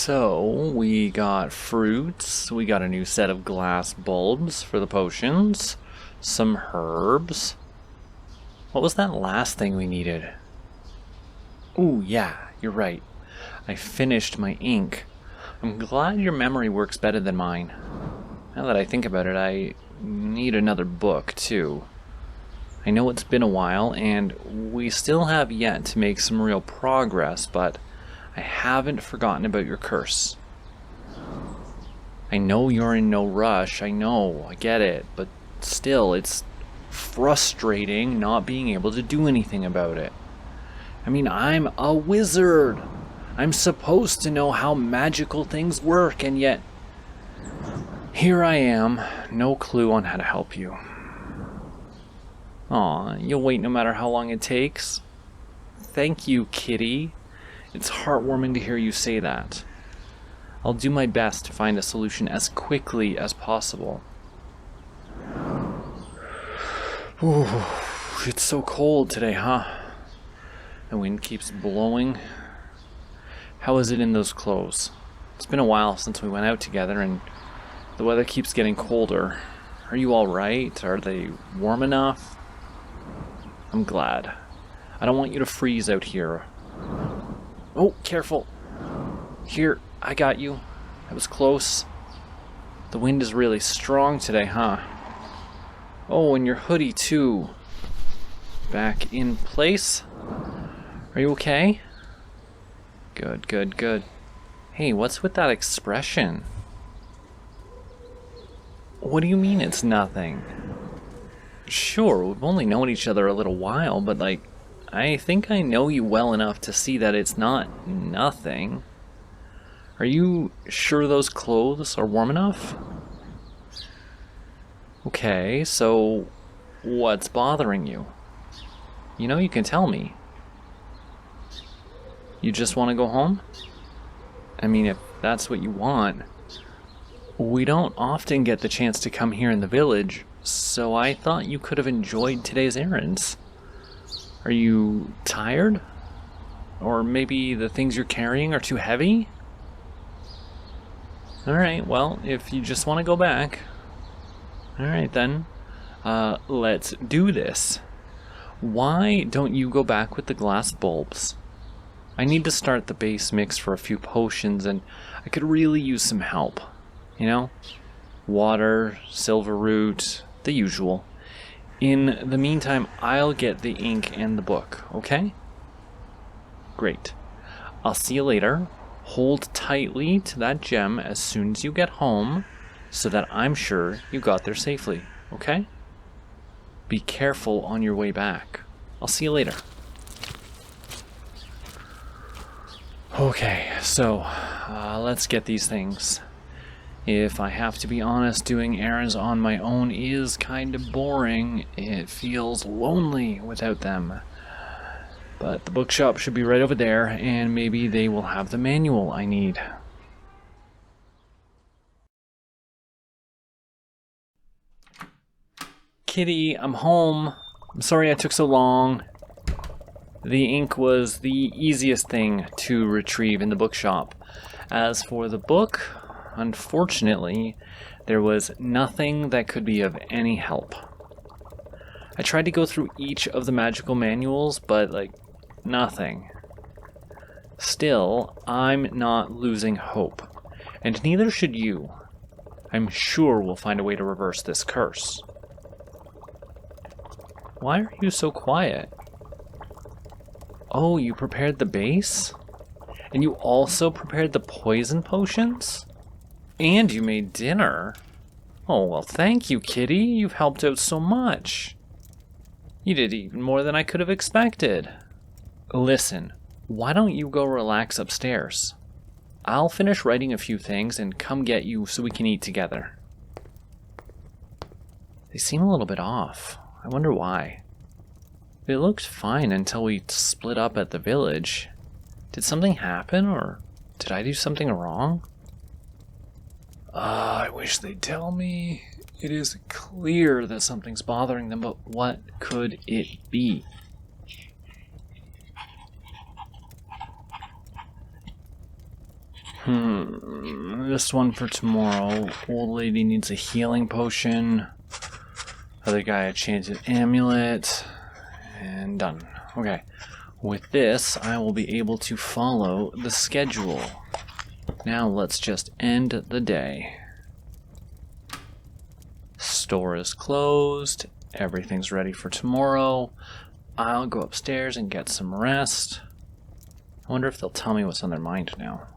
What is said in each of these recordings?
So, we got fruits, we got a new set of glass bulbs for the potions, some herbs. What was that last thing we needed? Ooh, yeah, you're right. I finished my ink. I'm glad your memory works better than mine. Now that I think about it, I need another book, too. I know it's been a while, and we still have yet to make some real progress, but I haven't forgotten about your curse. I know you're in no rush, I get it, but still, it's frustrating not being able to do anything about it. I mean, I'm a wizard. I'm supposed to know how magical things work, and yet here I am, no clue on how to help you. Aw, you'll wait no matter how long it takes? Thank you, kitty. It's heartwarming to hear you say that. I'll do my best to find a solution as quickly as possible. Ooh, it's so cold today, huh? The wind keeps blowing. How is it in those clothes? It's been a while since we went out together and the weather keeps getting colder. Are you all right? Are they warm enough? I'm glad. I don't want you to freeze out here. Oh, careful. Here, I got you. That was close. The wind is really strong today, huh? Oh, and your hoodie too. Back in place? Are you okay? Good, good, good. Hey, what's with that expression? What do you mean it's nothing? Sure, we've only known each other a little while, but I think I know you well enough to see that it's not nothing. Are you sure those clothes are warm enough? Okay, so what's bothering you? You know you can tell me. You just want to go home? I mean, if that's what you want. We don't often get the chance to come here in the village, so I thought you could have enjoyed today's errands. Are you tired? Or maybe the things you're carrying are too heavy? Alright, well, if you just want to go back. Alright then. Let's do this. Why don't you go back with the glass bulbs? I need to start the base mix for a few potions, and I could really use some help. You know? Water, silver root, the usual. In the meantime, I'll get the ink and the book, okay? Great. I'll see you later. Hold tightly to that gem as soon as you get home, so that I'm sure you got there safely, okay? Be careful on your way back. I'll see you later. Okay, so let's get these things. If I have to be honest, doing errands on my own is kind of boring. It feels lonely without them. But the bookshop should be right over there, and maybe they will have the manual I need. Kitty, I'm home. I'm sorry I took so long. The ink was the easiest thing to retrieve in the bookshop. As for the book, unfortunately, there was nothing that could be of any help. I tried to go through each of the magical manuals, but nothing. Still, I'm not losing hope, and neither should you. I'm sure we'll find a way to reverse this curse. Why are you so quiet? Oh, you prepared the base? And you also prepared the poison potions? And you made dinner? Oh, well, thank you, kitty. You've helped out so much. You did even more than I could have expected. Listen, why don't you go relax upstairs? I'll finish writing a few things and come get you so we can eat together. They seem a little bit off. I wonder why. They looked fine until we split up at the village. Did something happen, or did I do something wrong? I wish they'd tell me. It is clear that something's bothering them, but what could it be? This one for tomorrow. Old lady needs a healing potion. Other guy a enchanted amulet. And done. Okay. With this, I will be able to follow the schedule. Now let's just end the day. Store is closed. Everything's ready for tomorrow. I'll go upstairs and get some rest. I wonder if they'll tell me what's on their mind now.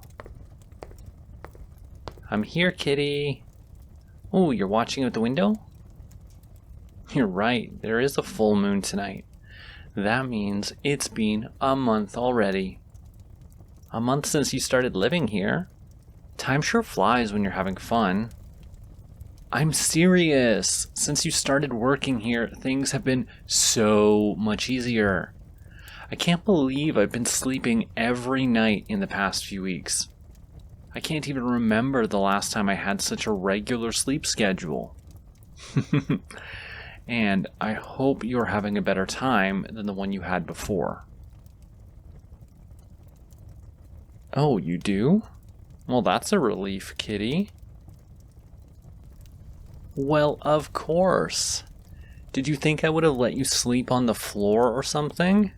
I'm here, kitty. Oh, you're watching out the window? You're right, there is a full moon tonight. That means it's been a month already. A month since you started living here. Time sure flies when you're having fun. I'm serious. Since you started working here, things have been so much easier. I can't believe I've been sleeping every night in the past few weeks. I can't even remember the last time I had such a regular sleep schedule. And I hope you're having a better time than the one you had before. Oh, you do? Well, that's a relief, kitty. Well, of course. Did you think I would have let you sleep on the floor or something?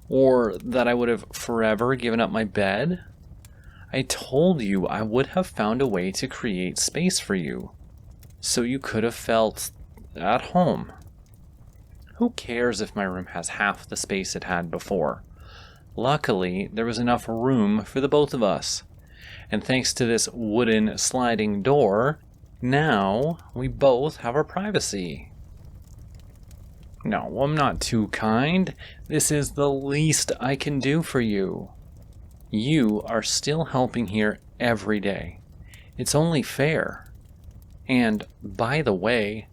Or that I would have forever given up my bed? I told you I would have found a way to create space for you, so you could have felt at home. Who cares if my room has half the space it had before? Luckily, there was enough room for the both of us. And thanks to this wooden sliding door, now we both have our privacy. No, I'm not too kind. This is the least I can do for you. You are still helping here every day. It's only fair. And, by the way,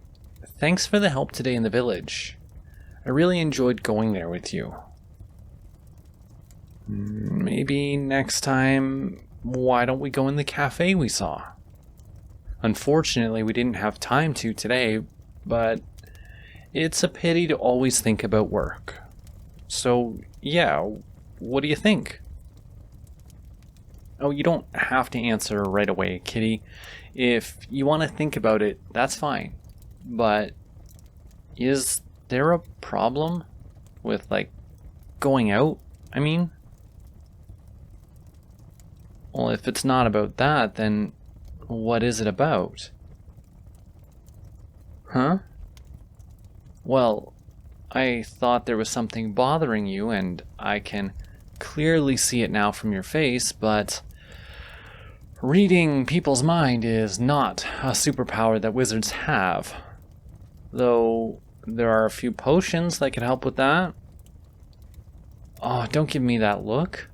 thanks for the help today in the village. I really enjoyed going there with you. Maybe next time, why don't we go in the cafe we saw? Unfortunately, we didn't have time to today, but it's a pity to always think about work. So, yeah, what do you think? Oh, you don't have to answer right away, kitty. If you want to think about it, that's fine. But is there a problem with, like, going out? I mean? Well, if it's not about that, then what is it about? Huh? Well, I thought there was something bothering you, and I can clearly see it now from your face, but reading people's mind is not a superpower that wizards have. Though there are a few potions that could help with that. Oh, don't give me that look.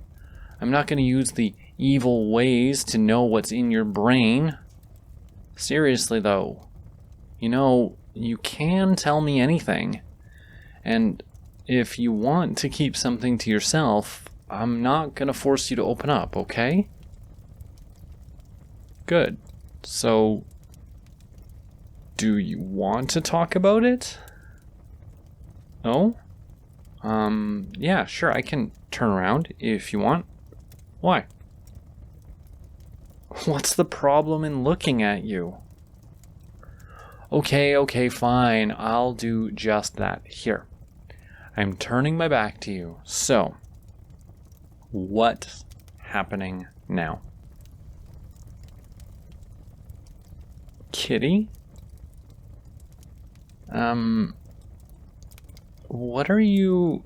I'm not going to use the evil ways to know what's in your brain. Seriously, though. You know, you can tell me anything. And if you want to keep something to yourself, I'm not going to force you to open up, okay? Good. So, do you want to talk about it? Oh? Yeah, sure, I can turn around if you want. Why? What's the problem in looking at you? Okay, fine. I'll do just that. Here. I'm turning my back to you. So, what's happening now? Kitty? What are you...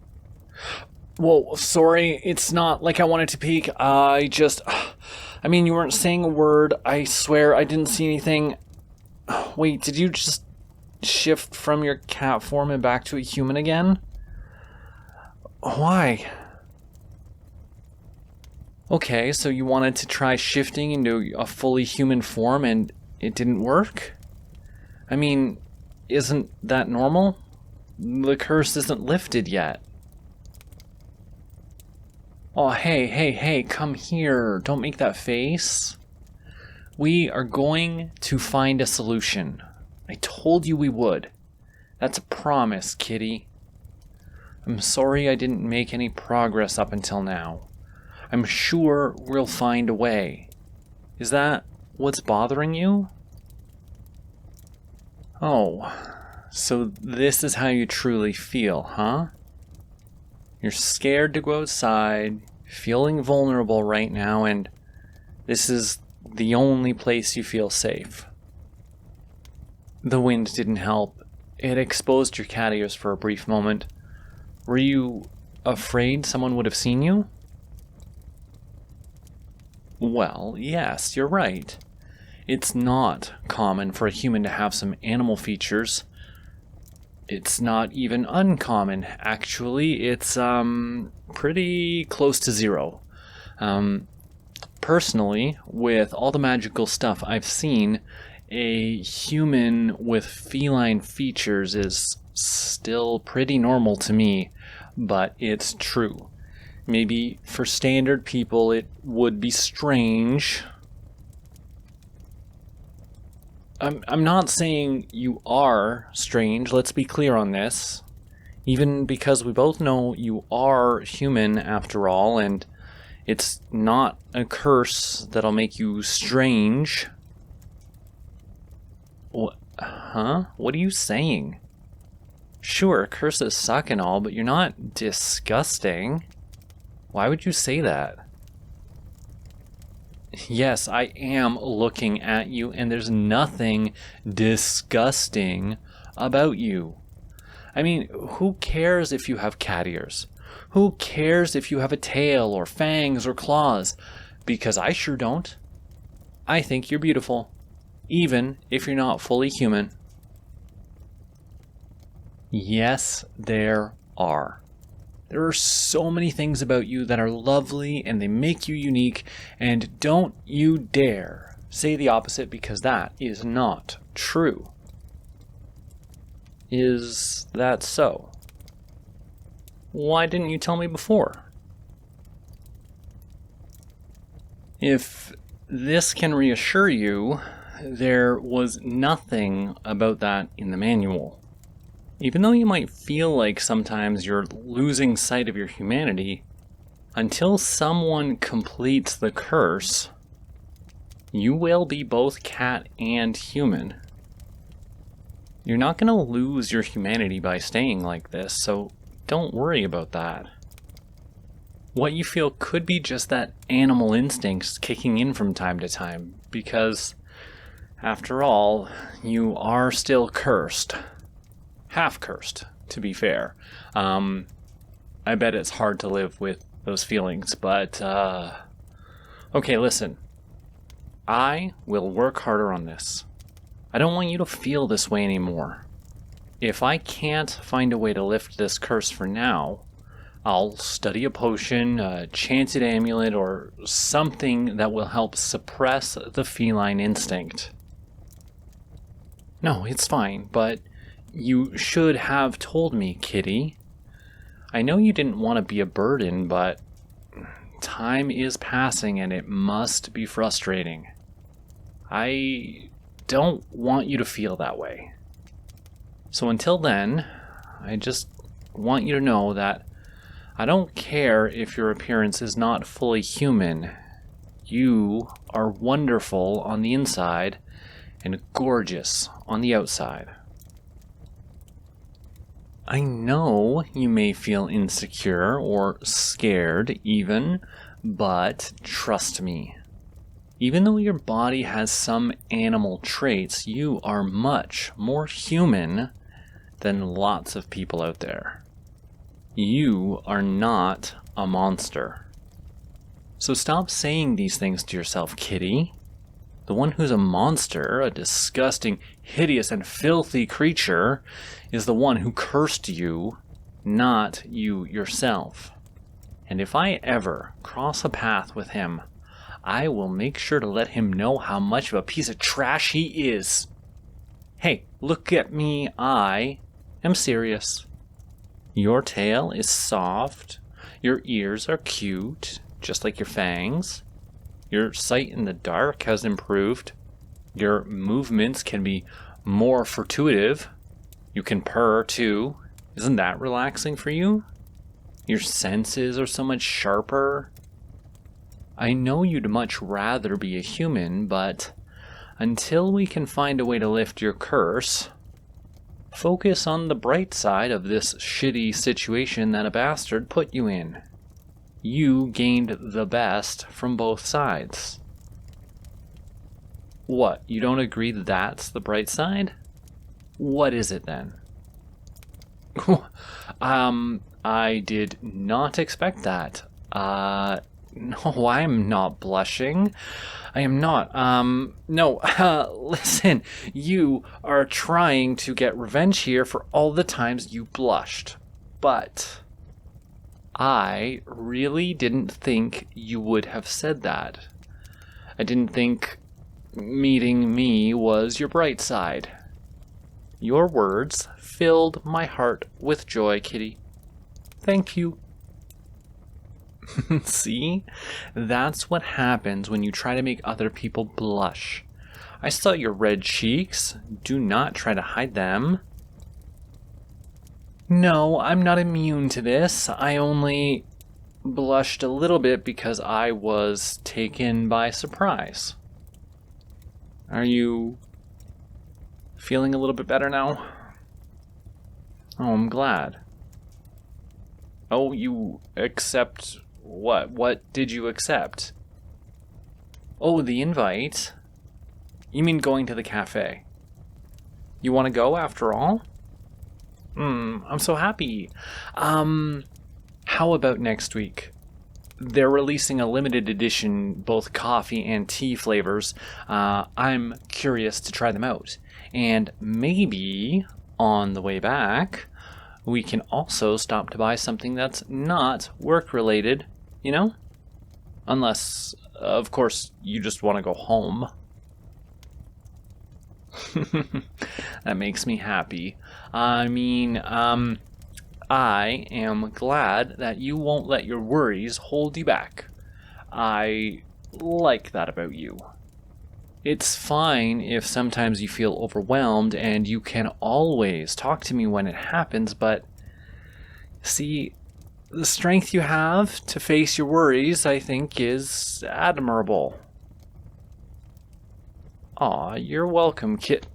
Whoa, sorry, it's not like I wanted to peek. I mean, you weren't saying a word. I swear I didn't see anything. Wait, did you just shift from your cat form and back to a human again? Why? Okay, so you wanted to try shifting into a fully human form and it didn't work? I mean, isn't that normal? The curse isn't lifted yet. Oh, hey, come here. Don't make that face. We are going to find a solution. I told you we would. That's a promise, kitty. I'm sorry I didn't make any progress up until now. I'm sure we'll find a way. Is that what's bothering you? Oh, so this is how you truly feel, huh? You're scared to go outside, feeling vulnerable right now, and this is the only place you feel safe. The wind didn't help. It exposed your cat ears for a brief moment. Were you afraid someone would have seen you? Well, yes, you're right. It's not common for a human to have some animal features. It's not even uncommon, actually. It's, pretty close to zero. Personally, with all the magical stuff I've seen, a human with feline features is still pretty normal to me, but it's true. Maybe for standard people it would be strange. I'm not saying you are strange, let's be clear on this. Even because we both know you are human after all, and it's not a curse that'll make you strange. Huh? What are you saying? Sure, curses suck and all, but you're not disgusting. Why would you say that? Yes, I am looking at you, and there's nothing disgusting about you. I mean, who cares if you have cat ears? Who cares if you have a tail or fangs or claws? Because I sure don't. I think you're beautiful, even if you're not fully human. Yes, there are. There are so many things about you that are lovely and they make you unique, and don't you dare say the opposite, because that is not true. Is that so? Why didn't you tell me before? If this can reassure you, there was nothing about that in the manual. Even though you might feel like sometimes you're losing sight of your humanity, until someone completes the curse, you will be both cat and human. You're not going to lose your humanity by staying like this, so don't worry about that. What you feel could be just that animal instincts kicking in from time to time, because, after all, you are still cursed. Half cursed, to be fair. I bet it's hard to live with those feelings, but, okay, listen. I will work harder on this. I don't want you to feel this way anymore. If I can't find a way to lift this curse for now, I'll study a potion, a chanted amulet, or something that will help suppress the feline instinct. No, it's fine, but you should have told me, kitty. I know you didn't want to be a burden, but time is passing and it must be frustrating. I don't want you to feel that way. So until then, I just want you to know that I don't care if your appearance is not fully human. You are wonderful on the inside and gorgeous on the outside. I know you may feel insecure or scared even, but trust me. Even though your body has some animal traits, you are much more human than lots of people out there. You are not a monster. So stop saying these things to yourself, kitty. The one who's a monster, a disgusting, hideous, and filthy creature, is the one who cursed you, not you yourself. And if I ever cross a path with him, I will make sure to let him know how much of a piece of trash he is. Hey, look at me, I am serious. Your tail is soft, your ears are cute, just like your fangs. Your sight in the dark has improved. Your movements can be more furtive. You can purr too. Isn't that relaxing for you? Your senses are so much sharper. I know you'd much rather be a human, but until we can find a way to lift your curse, focus on the bright side of this shitty situation that a bastard put you in. You gained the best from both sides. What, you don't agree that's the bright side? What is it then? I did not expect that. No, I'm not blushing. I am not. No, listen, you are trying to get revenge here for all the times you blushed. But I really didn't think you would have said that. I didn't think meeting me was your bright side. Your words filled my heart with joy, Kitty. Thank you. See? That's what happens when you try to make other people blush. I saw your red cheeks. Do not try to hide them. No, I'm not immune to this. I only blushed a little bit because I was taken by surprise. Are you feeling a little bit better now? Oh, I'm glad. Oh, you accept what? What did you accept? Oh, the invite? You mean going to the cafe? You want to go after all? I'm so happy. How about next week? They're releasing a limited edition, both coffee and tea flavors. I'm curious to try them out. And maybe, on the way back, we can also stop to buy something that's not work-related, you know? Unless, of course, you just want to go home. That makes me happy. I mean, I am glad that you won't let your worries hold you back. I like that about you. It's fine if sometimes you feel overwhelmed, and you can always talk to me when it happens, but see, the strength you have to face your worries, I think, is admirable. Aw, you're welcome, Kit.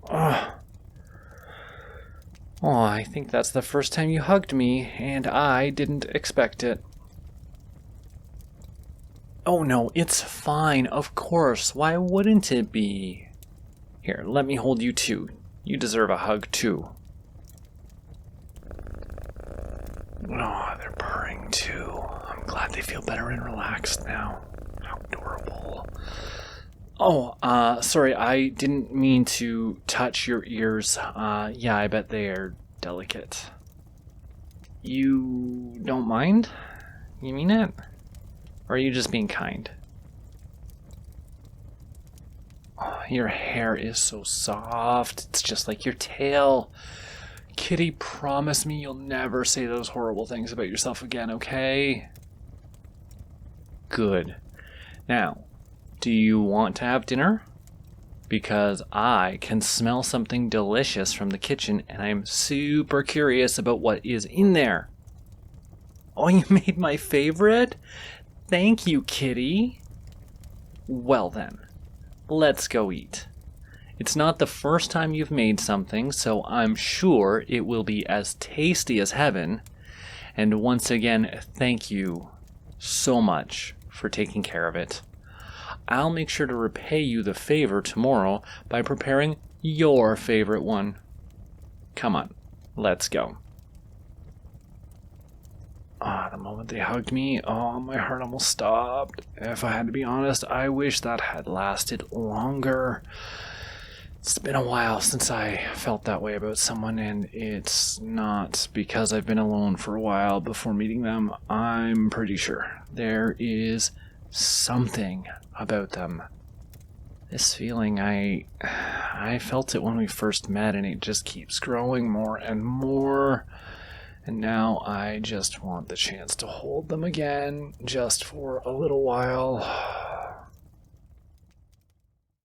Aw, I think that's the first time you hugged me, and I didn't expect it. Oh no, it's fine, of course. Why wouldn't it be? Here, let me hold you too. You deserve a hug too. Oh, they're purring too. I'm glad they feel better and relaxed now. How adorable. Oh, sorry, I didn't mean to touch your ears. Yeah, I bet they are delicate. You don't mind? You mean it? Or are you just being kind? Oh, your hair is so soft. It's just like your tail. Kitty, promise me you'll never say those horrible things about yourself again, okay? Good. Now, do you want to have dinner? Because I can smell something delicious from the kitchen, and I'm super curious about what is in there. Oh, you made my favorite? Thank you, Kitty. Well then, let's go eat. It's not the first time you've made something, so I'm sure it will be as tasty as heaven. And once again, thank you so much for taking care of it. I'll make sure to repay you the favor tomorrow by preparing your favorite one. Come on, let's go. The moment they hugged me, my heart almost stopped. If I had to be honest, I wish that had lasted longer. It's been a while since I felt that way about someone, and it's not because I've been alone for a while before meeting them. I'm pretty sure there is something about them. This feeling, I felt it when we first met, and it just keeps growing more and more. And now I just want the chance to hold them again, just for a little while.